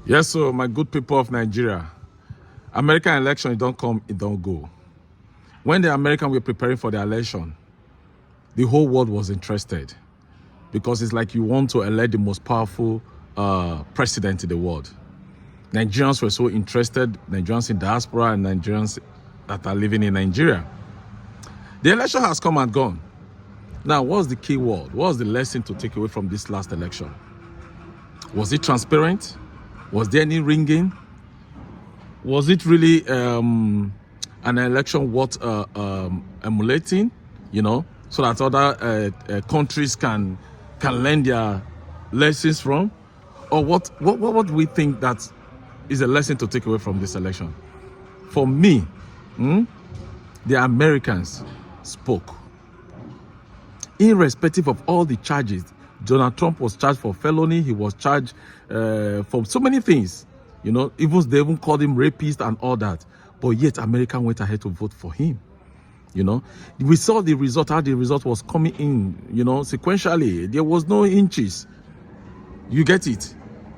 Yes, so my good people of Nigeria, American election, it don't come, it don't go. When the Americans were preparing for the election, the whole world was interested because it's like you want to elect the most powerful president in the world. Nigerians were so interested, Nigerians in diaspora and Nigerians that are living in Nigeria. The election has come and gone. Now, what's the key word? What's the lesson to take away from this last election? Was it transparent? Was there any ringing? Was it really an election worth emulating, you know, so that other countries can learn their lessons from? Or what do we think that is a lesson to take away from this election? For me, the Americans spoke. Irrespective of all the charges, Donald Trump was charged for felony. He was charged for so many things. You know, they even called him rapist and all that. But yet, America went ahead to vote for him. You know, we saw the result, how the result was coming in, you know, sequentially. There was no inches. You get it?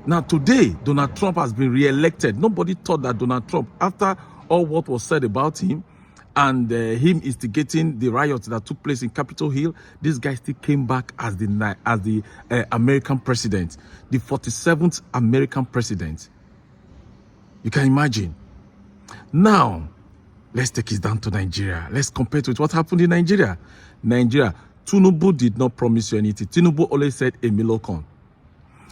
Now, today, Donald Trump has been re-elected. Nobody thought that Donald Trump, after all what was said about him, and him instigating the riots that took place in Capitol Hill, this guy still came back as the American president, the 47th American president. You can imagine. Now, let's take it down to Nigeria. Let's compare it with what happened in Nigeria. Nigeria, Tinubu did not promise you anything. Tinubu always said a milocon.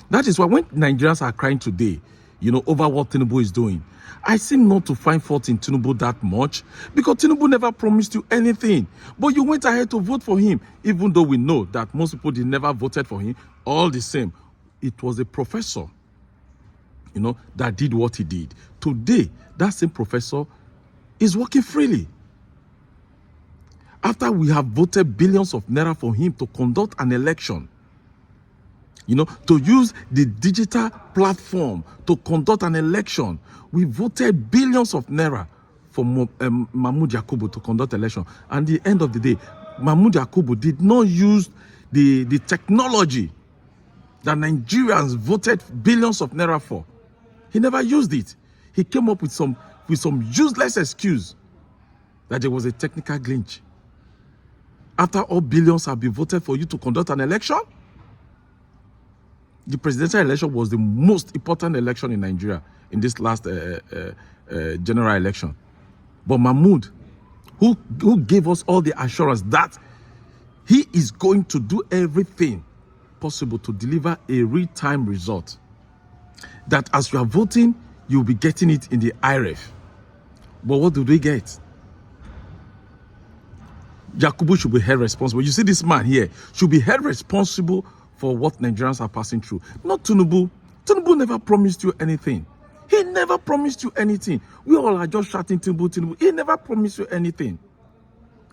That is why when Nigerians are crying today, you know, over what Tinubu is doing, I seem not to find fault in Tinubu that much because Tinubu never promised you anything. But you went ahead to vote for him, even though we know that most people never voted for him. All the same, it was a professor, you know, that did what he did. Today, that same professor is working freely. After we have voted billions of naira for him to conduct an election, you know, to use the digital platform to conduct an election. We voted billions of naira for Mahmoud Yakubu to conduct election. And at the end of the day, Mahmoud Yakubu did not use the technology that Nigerians voted billions of naira for. He never used it. He came up with some useless excuse that there was a technical glitch. After all billions have been voted for you to conduct an election, the presidential election was the most important election in Nigeria in this last general election. But Mahmoud, who gave us all the assurance that he is going to do everything possible to deliver a real-time result, that as you are voting, you'll be getting it in the IREF. But what do they get? Yakubu should be held responsible. You see, this man here should be held responsible for what Nigerians are passing through. Not Tinubu. Tinubu never promised you anything. He never promised you anything. We all are just shouting Tinubu, Tinubu. He never promised you anything.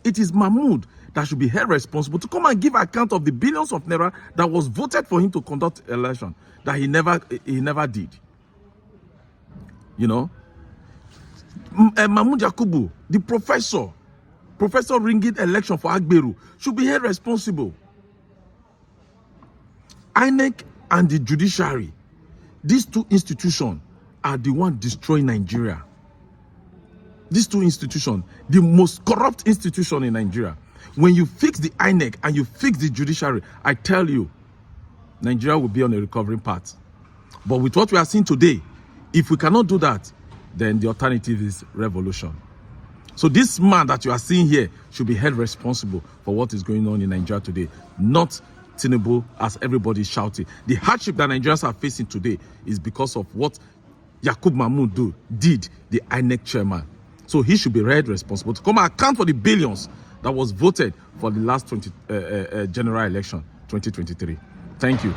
It is Mahmoud that should be held responsible to come and give account of the billions of naira that was voted for him to conduct election that he never did. You know, Mahmoud Yakubu, the professor ringing election for Agberu, should be held responsible. INEC and the judiciary, these two institutions are the one destroying Nigeria. These two institutions, the most corrupt institution in Nigeria. When you fix the INEC and you fix the judiciary, I tell you, Nigeria will be on a recovering path. But with what we are seeing today, if we cannot do that, then the alternative is revolution. So this man that you are seeing here should be held responsible for what is going on in Nigeria today, not Tinubu, as everybody is shouting. The hardship that Nigerians are facing today is because of what Yakub Mahmoud did, the INEC chairman. So he should be held responsible to come and account for the billions that was voted for the last general election, 2023. Thank you.